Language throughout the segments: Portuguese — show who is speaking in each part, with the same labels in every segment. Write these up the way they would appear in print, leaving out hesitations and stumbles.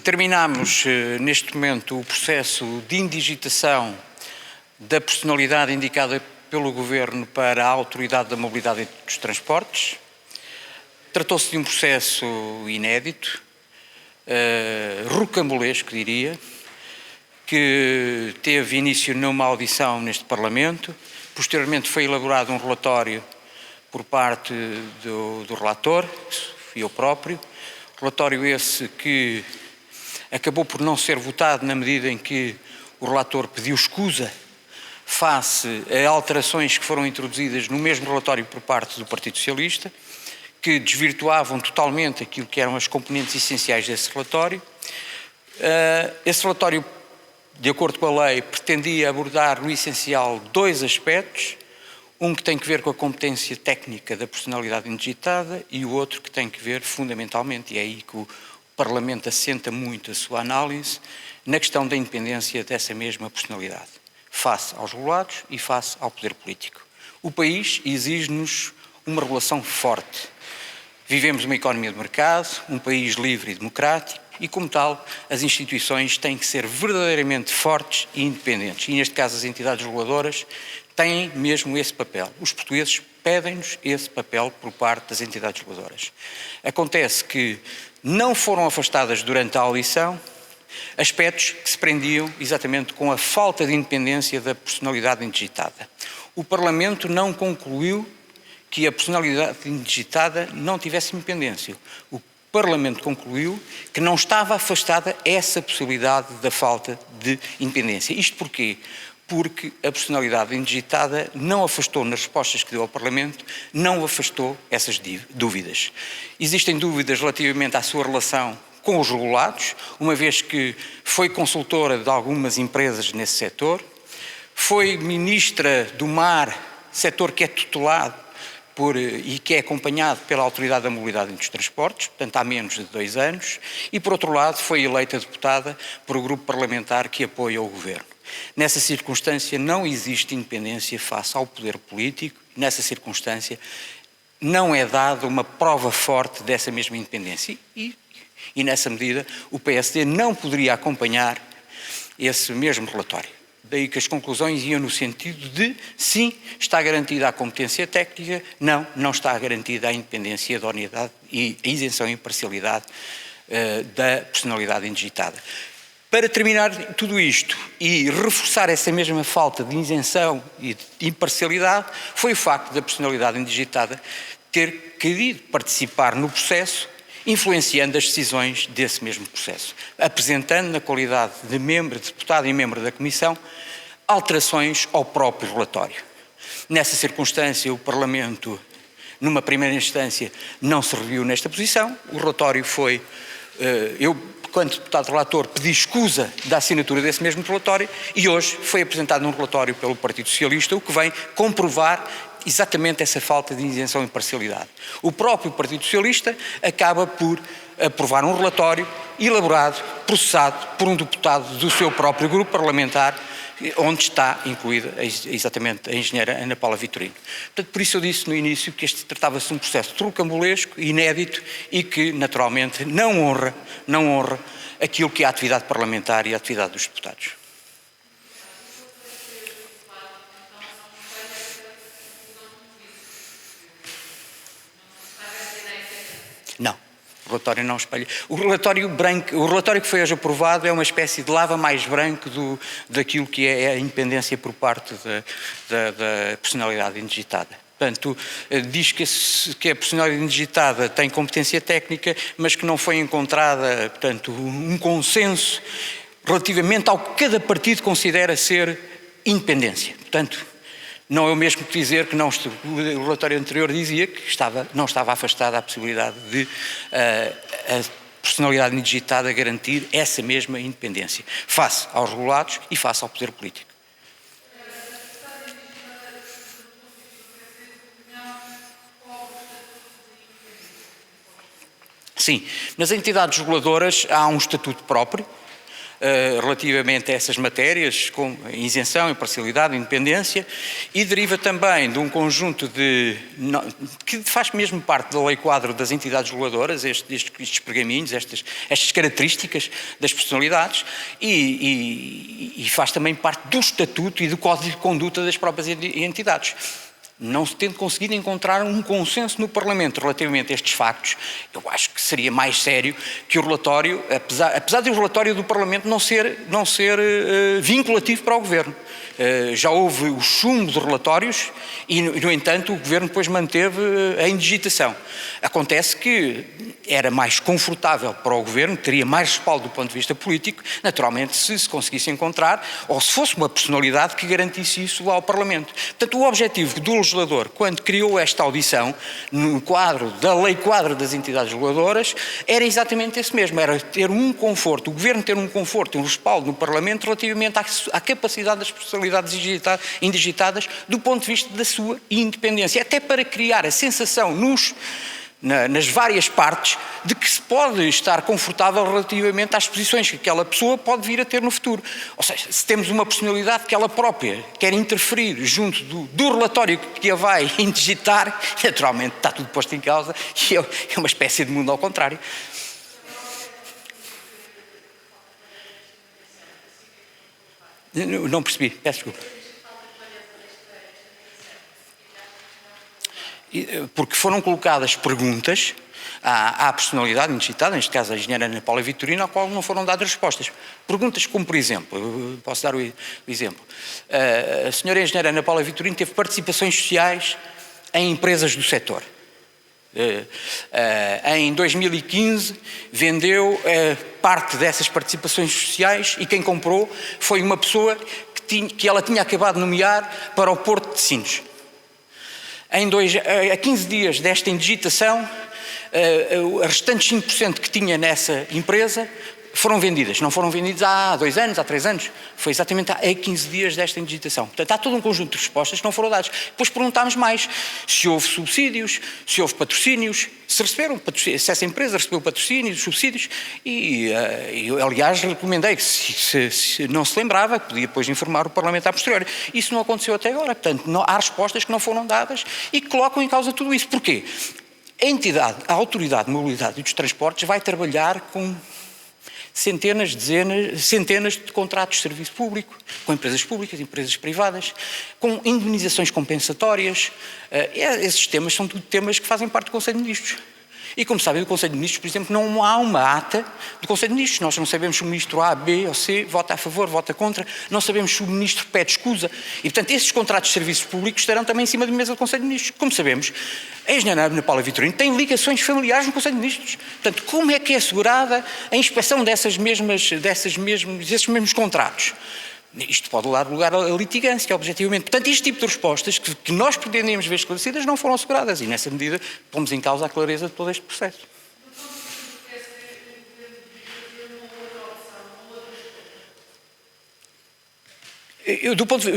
Speaker 1: Terminamos neste momento o processo de indigitação da personalidade indicada pelo Governo para a Autoridade da Mobilidade e dos Transportes. Tratou-se de um processo inédito, rocambolesco, diria, que teve início numa audição neste Parlamento. Posteriormente foi elaborado um relatório por parte do relator, eu próprio, relatório esse que acabou por não ser votado na medida em que o relator pediu escusa face a alterações que foram introduzidas no mesmo relatório por parte do Partido Socialista, que desvirtuavam totalmente aquilo que eram as componentes essenciais desse relatório. Esse relatório, de acordo com a lei, pretendia abordar no essencial dois aspectos, um que tem que ver com a competência técnica da personalidade indigitada e o outro que tem que ver fundamentalmente, e é aí que o Parlamento assenta muito a sua análise, na questão da independência dessa mesma personalidade, face aos regulados e face ao poder político. O país exige-nos uma regulação forte. Vivemos uma economia de mercado, um país livre e democrático e, como tal, as instituições têm que ser verdadeiramente fortes e independentes. E, neste caso, as entidades reguladoras têm mesmo esse papel. Os portugueses pedem-nos esse papel por parte das entidades reguladoras. Acontece que não foram afastadas durante a audição aspectos que se prendiam exatamente com a falta de independência da personalidade indigitada. O Parlamento não concluiu que a personalidade indigitada não tivesse independência. O Parlamento concluiu que não estava afastada essa possibilidade da falta de independência. Isto porquê? Porque a personalidade indigitada não afastou, nas respostas que deu ao Parlamento, não afastou essas dúvidas. Existem dúvidas relativamente à sua relação com os regulados, uma vez que foi consultora de algumas empresas nesse setor, foi ministra do Mar, setor que é tutelado e que é acompanhado pela Autoridade da Mobilidade e dos Transportes, portanto há menos de 2 anos, e por outro lado foi eleita deputada por o grupo parlamentar que apoia o Governo. Nessa circunstância não existe independência face ao poder político, nessa circunstância não é dada uma prova forte dessa mesma independência e nessa medida o PSD não poderia acompanhar esse mesmo relatório. Daí que as conclusões iam no sentido de, sim, está garantida a competência técnica, não está garantida a independência, a idoneidade e a isenção e imparcialidade da personalidade indigitada. Para terminar tudo isto e reforçar essa mesma falta de isenção e de imparcialidade, foi o facto da personalidade indigitada ter querido participar no processo, influenciando as decisões desse mesmo processo, apresentando na qualidade de membro, de deputado e membro da Comissão, alterações ao próprio relatório. Nessa circunstância, o Parlamento, numa primeira instância, não se reviu nesta posição, o relatório foi, eu, quando deputado relator, pedi escusa da assinatura desse mesmo relatório e hoje foi apresentado um relatório pelo Partido Socialista, o que vem comprovar exatamente essa falta de isenção e imparcialidade. O próprio Partido Socialista acaba por aprovar um relatório elaborado, processado por um deputado do seu próprio grupo parlamentar, onde está incluída exatamente a engenheira Ana Paula Vitorino. Portanto, por isso eu disse no início que este tratava-se de um processo rocambolesco, inédito e que, naturalmente, não honra aquilo que é a atividade parlamentar e a atividade dos deputados. Não, o relatório não espelha. O relatório que foi hoje aprovado é uma espécie de lava mais branco daquilo que é a independência por parte da personalidade indigitada. Portanto, diz que a personalidade indigitada tem competência técnica, mas que não foi encontrada, portanto, um consenso relativamente ao que cada partido considera ser independência. Portanto, não é o mesmo que dizer que o relatório anterior dizia que não estava afastada a possibilidade de a personalidade indigitada garantir essa mesma independência, face aos regulados e face ao poder político. Sim, nas entidades reguladoras há um estatuto próprio, relativamente a essas matérias, com isenção, imparcialidade, independência, e deriva também de um conjunto que faz mesmo parte da lei quadro das entidades reguladoras, estes pergaminhos, estas características das personalidades, e faz também parte do estatuto e do código de conduta das próprias entidades. Não se tendo conseguido encontrar um consenso no Parlamento relativamente a estes factos, eu acho que seria mais sério que o relatório, apesar de o relatório do Parlamento não ser vinculativo para o Governo. Já houve o chumbo de relatórios e, no entanto, o Governo depois manteve a indigitação. Acontece que era mais confortável para o Governo, teria mais respaldo do ponto de vista político, naturalmente, se conseguisse encontrar, ou se fosse uma personalidade que garantisse isso lá ao Parlamento. Portanto, o objetivo do legislador, quando criou esta audição, no quadro da lei quadro das entidades reguladoras, era exatamente esse mesmo, era ter um conforto, o Governo ter um conforto, um respaldo no Parlamento relativamente à capacidade das personalidades indigitadas do ponto de vista da sua independência, até para criar a sensação nas várias partes de que se pode estar confortável relativamente às posições que aquela pessoa pode vir a ter no futuro. Ou seja, se temos uma personalidade que ela própria quer interferir junto do relatório que a vai indigitar, naturalmente está tudo posto em causa e é uma espécie de mundo ao contrário. Não percebi, peço desculpa. Porque foram colocadas perguntas à personalidade indigitada, neste caso a engenheira Ana Paula Vitorino, ao qual não foram dadas respostas. Perguntas como, por exemplo, eu posso dar o exemplo, a senhora engenheira Ana Paula Vitorino teve participações sociais em empresas do setor. Em 2015 vendeu parte dessas participações sociais e quem comprou foi uma pessoa que ela tinha acabado de nomear para o Porto de Sines. A 15 dias desta indigitação, os restantes 5% que tinha nessa empresa foram vendidas. Não foram vendidas há 2 anos, há 3 anos. Foi exatamente há 15 dias desta indigitação. Portanto, há todo um conjunto de respostas que não foram dadas. Depois perguntámos mais se houve subsídios, se houve patrocínios, se essa empresa recebeu patrocínios, subsídios, e eu, aliás, recomendei que, se não se lembrava, podia depois informar o Parlamento a posteriori. Isso não aconteceu até agora. Portanto, há respostas que não foram dadas e que colocam em causa tudo isso. Porquê? A Autoridade de Mobilidade e dos Transportes vai trabalhar com centenas de contratos de serviço público, com empresas públicas, empresas privadas, com indemnizações compensatórias. Esses temas são tudo temas que fazem parte do Conselho de Ministros. E como sabem, o Conselho de Ministros, por exemplo, não há uma ata do Conselho de Ministros. Nós não sabemos se o ministro A, B ou C vota a favor, vota contra, não sabemos se o ministro pede escusa. E, portanto, esses contratos de serviços públicos estarão também em cima da mesa do Conselho de Ministros. Como sabemos, a engenheira Ana Paula Vitorino tem ligações familiares no Conselho de Ministros. Portanto, como é que é assegurada a inspeção desses mesmos contratos? Isto pode dar lugar a litigância, objetivamente. Portanto, este tipo de respostas que nós pretendíamos ver esclarecidas não foram asseguradas e, nessa medida, pomos em causa a clareza de todo este processo.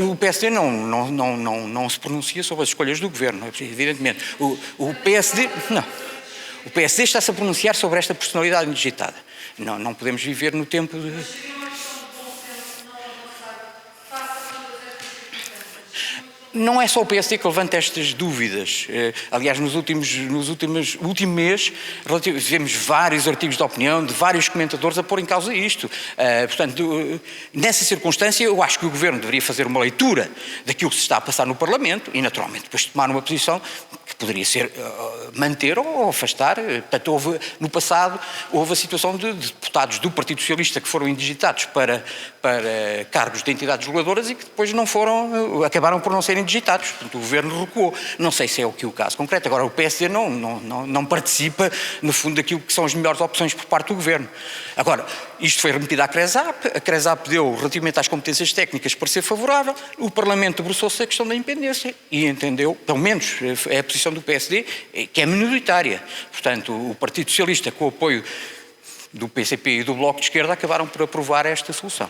Speaker 1: O PSD não se pronuncia sobre as escolhas do Governo, evidentemente. O PSD está-se a pronunciar sobre esta personalidade indigitada. Não podemos viver no tempo de... Não é só o PSD que levanta estas dúvidas. Aliás, no último mês, vemos vários artigos de opinião de vários comentadores a pôr em causa isto. Portanto, nessa circunstância, eu acho que o Governo deveria fazer uma leitura daquilo que se está a passar no Parlamento e, naturalmente, depois tomar uma posição que poderia ser manter ou afastar. Portanto, no passado, houve a situação de deputados do Partido Socialista que foram indigitados para cargos de entidades reguladoras e que depois acabaram por não serem digitados. Portanto, o Governo recuou. Não sei se é o caso concreto. Agora, o PSD não participa, no fundo, daquilo que são as melhores opções por parte do Governo. Agora, isto foi remetido à CRESAP. A CRESAP deu, relativamente às competências técnicas, parecer favorável. O Parlamento debruçou-se a questão da independência e entendeu, pelo menos é a posição do PSD, que é minoritária. Portanto, o Partido Socialista, com o apoio do PCP e do Bloco de Esquerda, acabaram por aprovar esta solução.